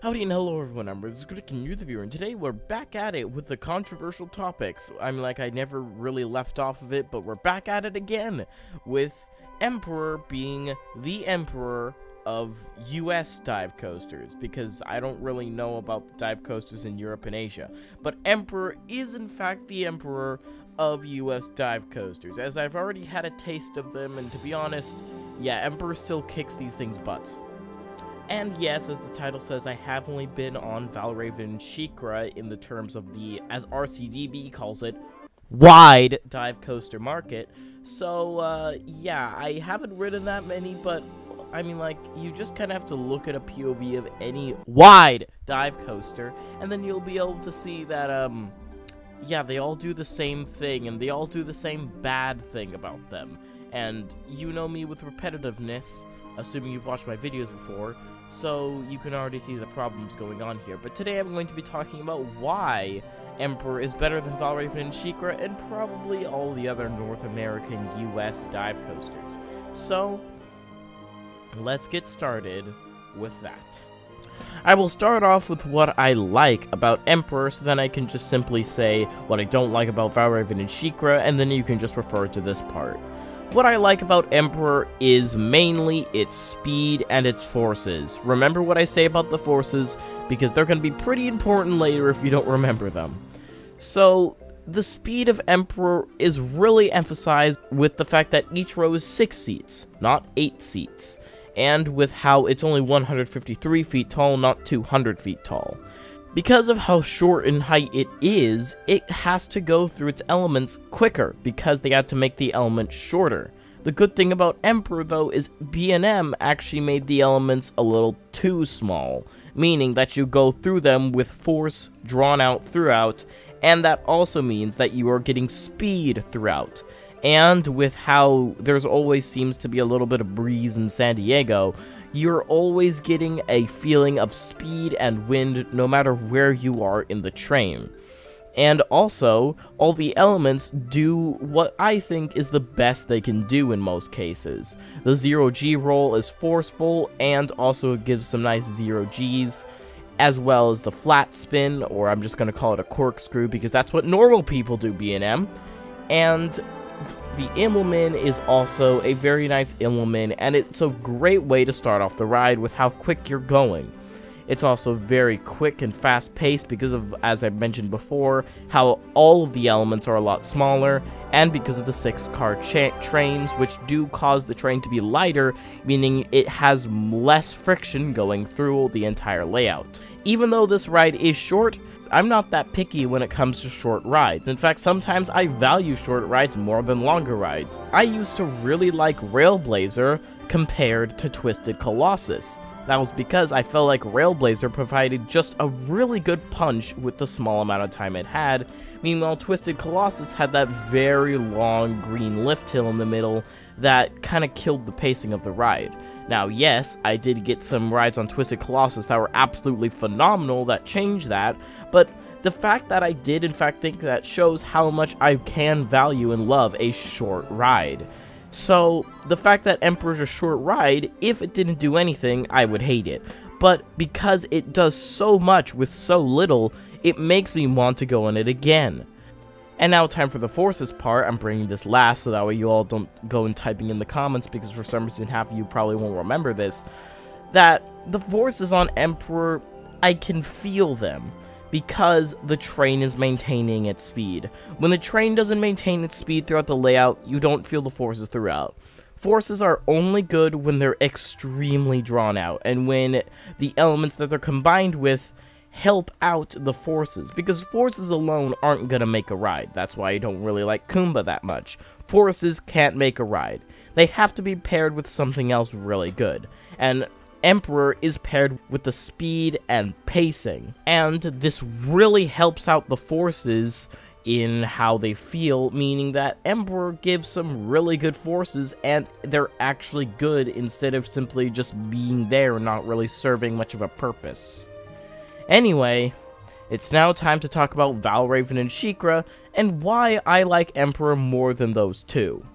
Howdy and hello everyone, I'm Critic and you're the viewer, and today we're back at it with the controversial topics. I never really left off of it, but we're back at it again with Emperor being the Emperor of US dive coasters, because I don't really know about the dive coasters in Europe and Asia. But Emperor is in fact the Emperor of US dive coasters, as I've already had a taste of them, and to be honest, yeah, Emperor still kicks these things' butts. And yes, as the title says, I have only been on Valravn and SheiKra in the terms of the, as RCDB calls it, wide dive coaster market. So, yeah, I haven't ridden that many, but, you just kind of have to look at a POV of any wide dive coaster, and then you'll be able to see that, yeah, they all do the same thing, and they all do the same bad thing about them. And you know me with repetitiveness, assuming you've watched my videos before, so you can already see the problems going on here. But today I'm going to be talking about why Emperor is better than Valravn and SheiKra and probably all the other North American US dive coasters. So, let's get started with that. I will start off with what I like about Emperor, so then I can just simply say what I don't like about Valravn and SheiKra, and then you can just refer to this part. What I like about Emperor is mainly its speed and its forces. Remember what I say about the forces, because they're going to be pretty important later if you don't remember them. So, the speed of Emperor is really emphasized with the fact that each row is 6 seats, not 8 seats. And with how it's only 153 feet tall, not 200 feet tall. Because of how short in height it is, it has to go through its elements quicker, because they had to make the elements shorter. The good thing about Emperor, though, is B&M actually made the elements a little too small, meaning that you go through them with force drawn out throughout, and that also means that you are getting speed throughout. And with how there's always seems to be a little bit of breeze in San Diego, you're always getting a feeling of speed and wind no matter where you are in the train. And also, all the elements do what I think is the best they can do in most cases. The 0G roll is forceful and also gives some nice 0Gs, as well as the flat spin, or I'm just going to call it a corkscrew because that's what normal people do, B&M. And the Immelman is also a very nice Immelman, and it's a great way to start off the ride with how quick you're going. It's also very quick and fast-paced because of, as I mentioned before, how all of the elements are a lot smaller, and because of the 6-car trains, which do cause the train to be lighter, meaning it has less friction going through the entire layout. Even though this ride is short, I'm not that picky when it comes to short rides. In fact, sometimes I value short rides more than longer rides. I used to really like Railblazer compared to Twisted Colossus. That was because I felt like Railblazer provided just a really good punch with the small amount of time it had. Meanwhile, Twisted Colossus had that very long green lift hill in the middle that kind of killed the pacing of the ride. Now, yes, I did get some rides on Twisted Colossus that were absolutely phenomenal that changed that, but the fact that I did in fact think that shows how much I can value and love a short ride. So, the fact that Emperor's a short ride, if it didn't do anything, I would hate it. But because it does so much with so little, it makes me want to go on it again. And now time for the forces part. I'm bringing this last so that way you all don't go and typing in the comments, because for some reason half of you probably won't remember this. That the forces on Emperor, I can feel them, because the train is maintaining its speed. When the train doesn't maintain its speed throughout the layout, you don't feel the forces throughout. Forces are only good when they're extremely drawn out, and when the elements that they're combined with help out the forces, because forces alone aren't gonna make a ride. That's why I don't really like Kumba that much. Forces can't make a ride. They have to be paired with something else really good, and Emperor is paired with the speed and pacing, and this really helps out the forces in how they feel, meaning that Emperor gives some really good forces, and they're actually good instead of simply just being there and not really serving much of a purpose. Anyway, it's now time to talk about Valravn and SheiKra, and why I like Emperor more than those two.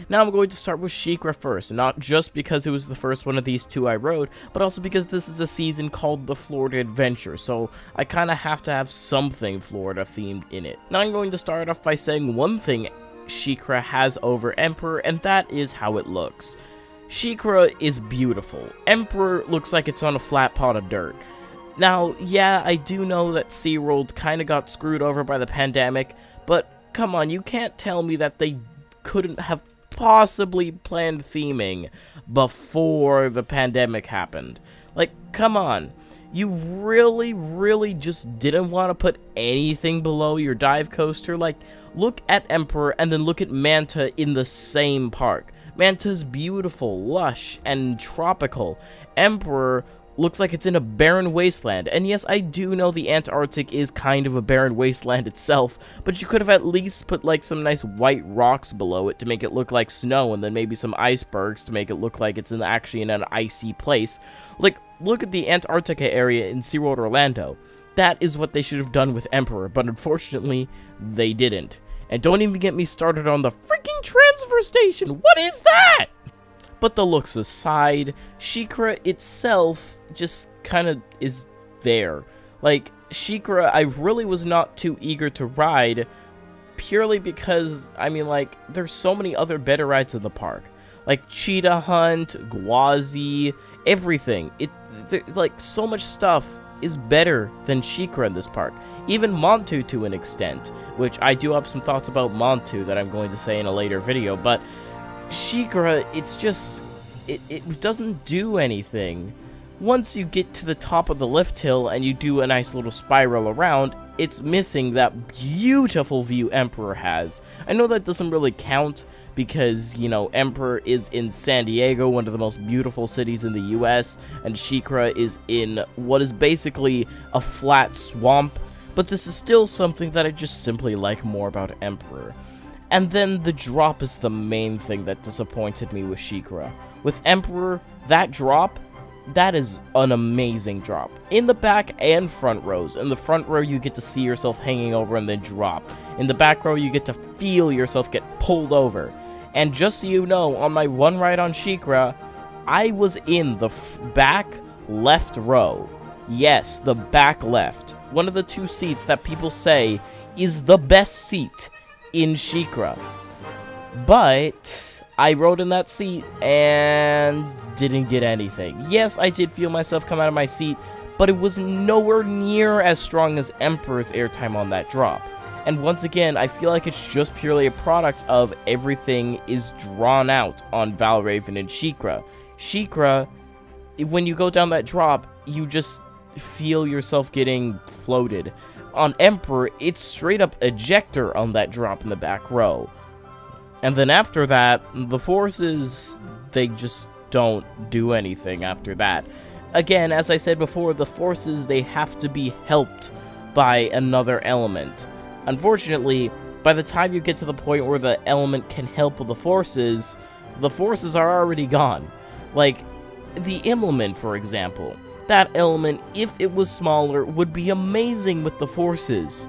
Now I'm going to start with SheiKra first, not just because it was the first one of these two I rode, but also because this is a season called the Florida Adventure, so I kind of have to have something Florida themed in it. Now I'm going to start off by saying one thing SheiKra has over Emperor, and that is how it looks. SheiKra is beautiful. Emperor looks like it's on a flat pot of dirt. Now, yeah, I do know that SeaWorld kind of got screwed over by the pandemic, but come on, you can't tell me that they couldn't have possibly planned theming before the pandemic happened. Like, come on. You really just didn't want to put anything below your dive coaster? Like, look at Emperor and then look at Manta in the same park. Manta's beautiful, lush, and tropical. Emperor looks like it's in a barren wasteland, and yes, I do know the Antarctic is kind of a barren wasteland itself, but you could have at least put like some nice white rocks below it to make it look like snow, and then maybe some icebergs to make it look like it's actually in an icy place. Like, look at the Antarctica area in SeaWorld Orlando. That is what they should have done with Emperor, but unfortunately, they didn't. And don't even get me started on the freaking transfer station! What is that?! But the looks aside, SheiKra itself just kind of is there. Like, SheiKra, I really was not too eager to ride, purely because, I mean, like, there's so many other better rides in the park. Like, Cheetah Hunt, Gwazi, everything. Like, so much stuff is better than SheiKra in this park. Even Montu to an extent, which I do have some thoughts about Montu that I'm going to say in a later video, but SheiKra, it's just, it doesn't do anything. Once you get to the top of the lift hill and you do a nice little spiral around, it's missing that beautiful view Emperor has. I know that doesn't really count because, you know, Emperor is in San Diego, one of the most beautiful cities in the US, and SheiKra is in what is basically a flat swamp, but this is still something that I just simply like more about Emperor. And then the drop is the main thing that disappointed me with SheiKra. With Emperor, that drop, that is an amazing drop. In the back and front rows. In the front row, you get to see yourself hanging over and then drop. In the back row, you get to feel yourself get pulled over. And just so you know, on my one ride on SheiKra, I was in the back left row. Yes, the back left. One of the two seats that people say is the best seat in SheiKra. But I rode in that seat and didn't get anything. Yes, I did feel myself come out of my seat, but it was nowhere near as strong as Emperor's airtime on that drop. And once again, I feel like it's just purely a product of everything is drawn out on Valravn and SheiKra. SheiKra, when you go down that drop, you just feel yourself getting floated. On Emperor, it's straight up ejector on that drop in the back row. And then after that, the forces, they just don't do anything after that. Again, as I said before, the forces, they have to be helped by another element. Unfortunately, by the time you get to the point where the element can help with the forces are already gone. Like, the implement, for example. That element, if it was smaller, would be amazing with the forces.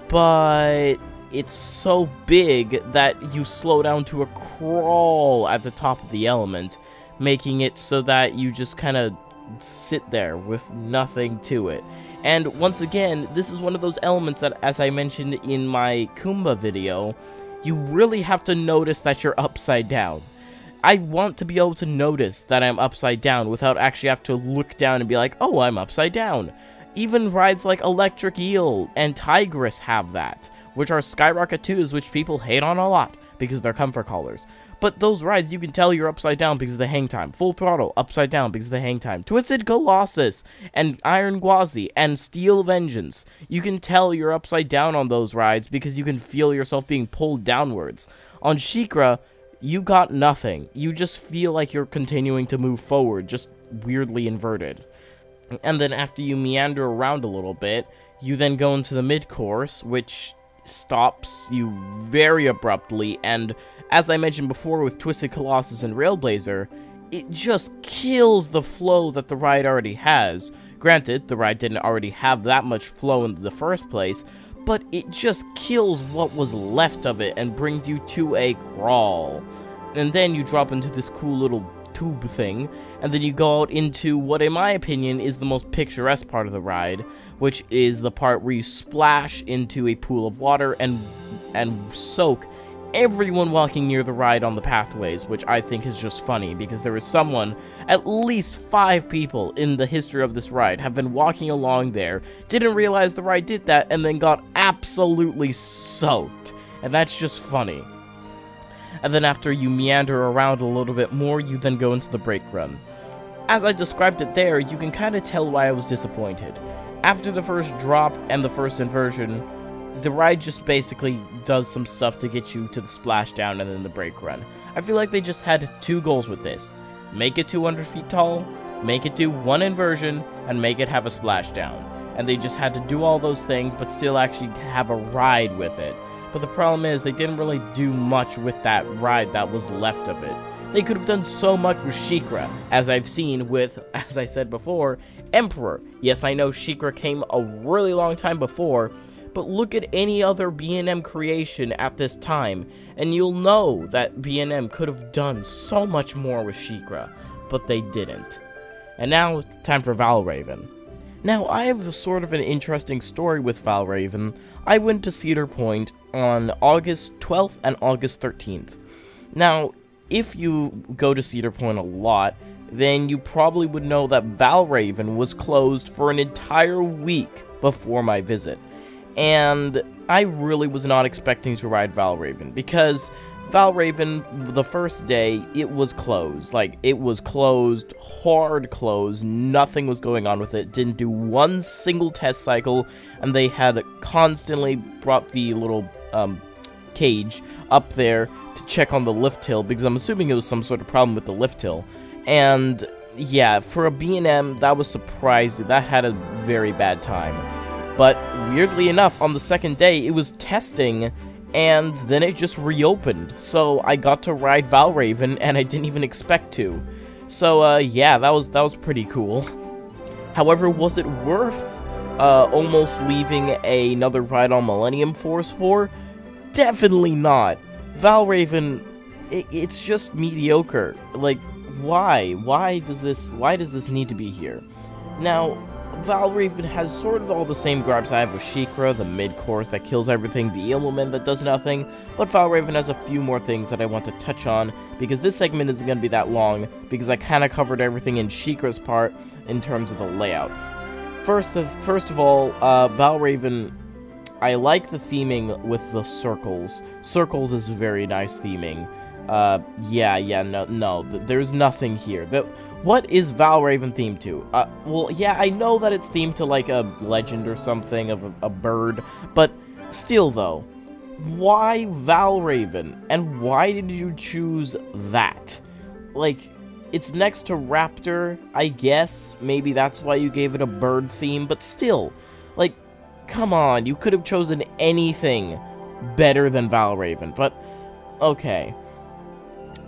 But it's so big that you slow down to a crawl at the top of the element, making it so that you just kind of sit there with nothing to it. And once again, this is one of those elements that, as I mentioned in my Kumba video, you really have to notice that you're upside down. I want to be able to notice that I'm upside down without actually have to look down and be like, oh, I'm upside down. Even rides like Electric Eel and Tigress have that, which are Skyrocket 2s, which people hate on a lot because they're comfort collars. But those rides, you can tell you're upside down because of the hang time. Full Throttle, upside down because of the hang time. Twisted Colossus, and Iron Gwazi, and Steel Vengeance. You can tell you're upside down on those rides because you can feel yourself being pulled downwards. On SheiKra, you got nothing. You just feel like you're continuing to move forward, just weirdly inverted. And then after you meander around a little bit, you then go into the mid-course, which stops you very abruptly, and as I mentioned before with Twisted Colossus and Railblazer, it just kills the flow that the ride already has. Granted, the ride didn't already have that much flow in the first place, but it just kills what was left of it and brings you to a crawl. and then you drop into this cool little tube thing, and then you go out into what, in my opinion, is the most picturesque part of the ride, which is the part where you splash into a pool of water and soak everyone walking near the ride on the pathways, which I think is just funny, because there is someone, at least 5 people in the history of this ride, have been walking along there, didn't realize the ride did that, and then got absolutely soaked. And that's just funny. And then after you meander around a little bit more, you then go into the brake run. As I described it there, you can kind of tell why I was disappointed. After the first drop and the first inversion, the ride just basically does some stuff to get you to the splashdown and then the brake run. I feel like they just had 2 goals with this. Make it 200 feet tall, make it do 1 inversion, and make it have a splashdown. And they just had to do all those things, but still actually have a ride with it. But the problem is, they didn't really do much with that ride that was left of it. They could have done so much with SheiKra, as I've seen with, as I said before, Emperor. Yes, I know SheiKra came a really long time before, but look at any other B&M creation at this time, and you'll know that B&M could have done so much more with SheiKra, but they didn't. And now, time for Valravn. Now, I have sort of an interesting story with Valravn. I went to Cedar Point on August 12th and August 13th. Now, if you go to Cedar Point a lot, then you probably would know that Valravn was closed for an entire week before my visit. And I really was not expecting to ride Valravn, because Valravn, the first day, it was closed. Like, it was closed, hard closed, nothing was going on with it, didn't do 1 single test cycle, and they had constantly brought the little, cage up there to check on the lift hill, because I'm assuming it was some sort of problem with the lift hill. And, yeah, for a B&M, that was surprising. That had a very bad time. But, weirdly enough, on the second day, it was testing, and then it just reopened. So, I got to ride Valravn, and I didn't even expect to. So, yeah, that was pretty cool. However, was it worth, almost leaving another ride on Millennium Force for? Definitely not. Valravn, it's just mediocre. Like, why? Why does this need to be here? Now, Valravn has sort of all the same gripes I have with SheiKra, the mid-course that kills everything, the Illumin that does nothing, but Valravn has a few more things that I want to touch on, because this segment isn't going to be that long, because I kind of covered everything in SheiKra's part in terms of the layout. First of all, Valravn, I like the theming with the circles. Circles is very nice theming. No, there's nothing here. What is Valravn themed to? Well, yeah, I know that it's themed to, like, a legend or something of a bird, but still, though, why Valravn? And why did you choose that? Like, it's next to Raptor, I guess. Maybe that's why you gave it a bird theme, but still, like, come on, you could have chosen anything better than Valravn, but, okay.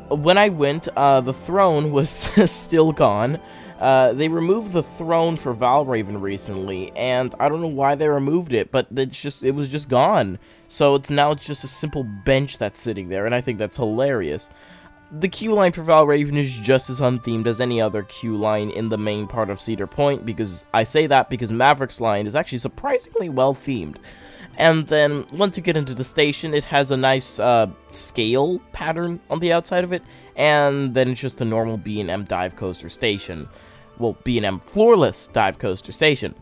When I went, the throne was still gone. They removed the throne for Valravn recently, and I don't know why they removed it, but it was just gone. So it's just a simple bench that's sitting there, and I think that's hilarious. The queue line for Valravn is just as unthemed as any other queue line in the main part of Cedar Point, because I say that because Maverick's line is actually surprisingly well themed. And then, once you get into the station, it has a nice, scale pattern on the outside of it, and then it's just the normal B&M dive coaster station. Well, B&M floorless dive coaster station.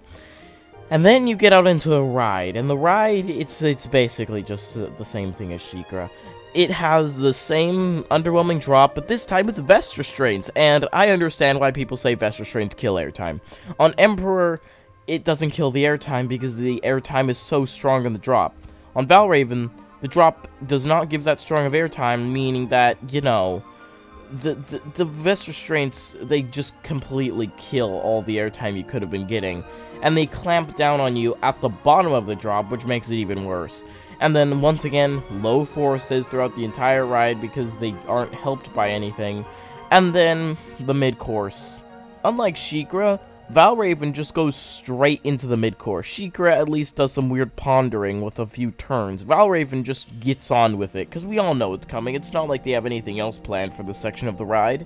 And then you get out into the ride, and the ride, it's basically just the same thing as SheiKra. It has the same underwhelming drop, but this time with vest restraints, and I understand why people say vest restraints kill airtime. On Emperor, it doesn't kill the airtime because the airtime is so strong in the drop. On Valravn, the drop does not give that strong of airtime, meaning that, you know, the vest restraints, they just completely kill all the airtime you could have been getting. And they clamp down on you at the bottom of the drop, which makes it even worse. And then, once again, low forces throughout the entire ride because they aren't helped by anything. And then, the mid-course. Unlike SheiKra, Valravn just goes straight into the mid-course. SheiKra at least does some weird pondering with a few turns. Valravn just gets on with it, because we all know it's coming. It's not like they have anything else planned for this section of the ride.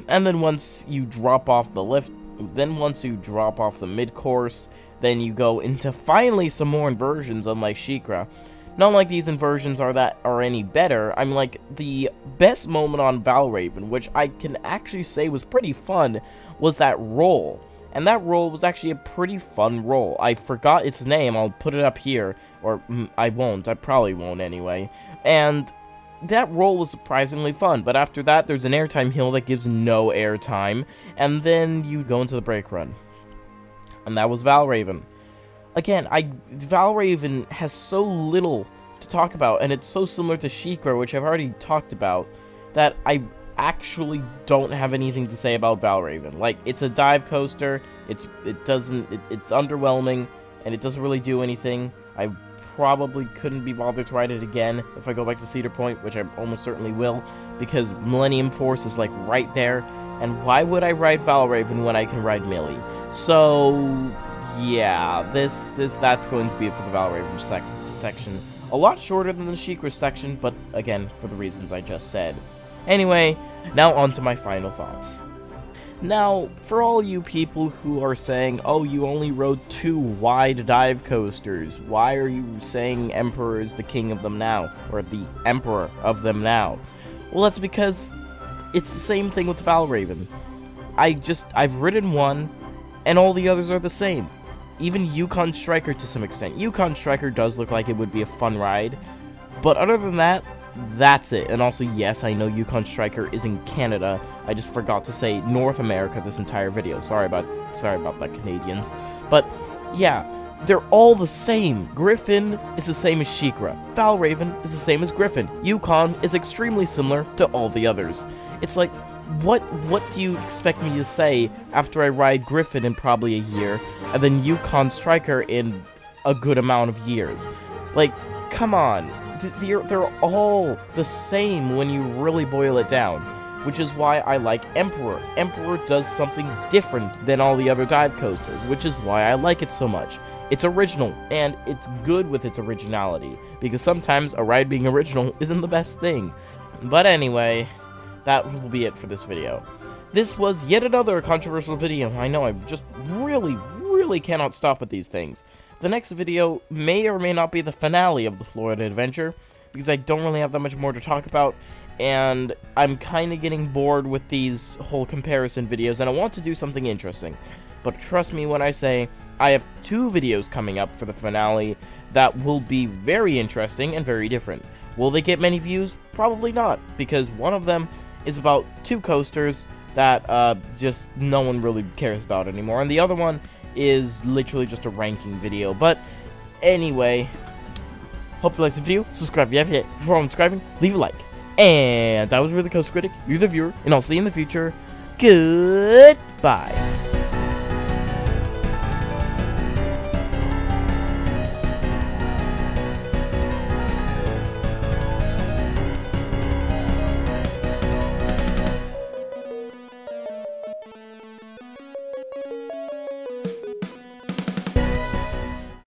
And then once you drop off the mid-course, then you go into finally some more inversions, unlike SheiKra. Not like these inversions are any better. I'm like, the best moment on Valravn, which I can actually say was pretty fun, was that roll. And that roll was actually a pretty fun roll. I forgot its name. I'll put it up here. Or, I won't. I probably won't anyway. And that roll was surprisingly fun. But after that, there's an airtime hill that gives no airtime. And then you go into the brake run. And that was Valravn. Again, Valravn has so little to talk about. And it's so similar to SheiKra, which I've already talked about, that I actually don't have anything to say about Valravn. Like, it's a dive coaster, it's underwhelming, and it doesn't really do anything. I probably couldn't be bothered to ride it again if I go back to Cedar Point, which I almost certainly will, because Millennium Force is like right there, and why would I ride Valravn when I can ride Millie? So yeah, that's going to be it for the Valravn section. A lot shorter than the SheiKra section, but again, for the reasons I just said. Anyway, now on to my final thoughts. Now, for all you people who are saying, oh, you only rode 2 wide dive coasters, why are you saying Emperor is the king of them now, or the emperor of them now? Well, that's because it's the same thing with Valravn. I've ridden one, and all the others are the same. Even Yukon Striker to some extent. Yukon Striker does look like it would be a fun ride, but other than that, that's it. And also, yes, I know Yukon Striker is in Canada. I just forgot to say North America this entire video. Sorry about that, Canadians. But yeah, they're all the same. Griffin is the same as SheiKra. Valravn is the same as Griffin. Yukon is extremely similar to all the others. It's like, what do you expect me to say after I ride Griffin in probably a year, and then Yukon Striker in a good amount of years? Like, come on. They're all the same when you really boil it down, which is why I like Emperor. Emperor does something different than all the other dive coasters, which is why I like it so much. It's original, and it's good with its originality, because sometimes a ride being original isn't the best thing. But anyway, that will be it for this video. This was yet another controversial video. I know, I just really cannot stop with these things. The next video may or may not be the finale of the Florida adventure, because I don't really have that much more to talk about, and I'm kind of getting bored with these whole comparison videos, and I want to do something interesting. But trust me when I say, I have 2 videos coming up for the finale that will be very interesting and very different. Will they get many views? Probably not, because one of them is about 2 coasters that just no one really cares about anymore, and the other one is literally just a ranking video. But anyway, hope you liked the video. Subscribe if you haven't yet. Before subscribing, leave a like. And I was really Critic, you're the viewer, and I'll see you in the future. Goodbye.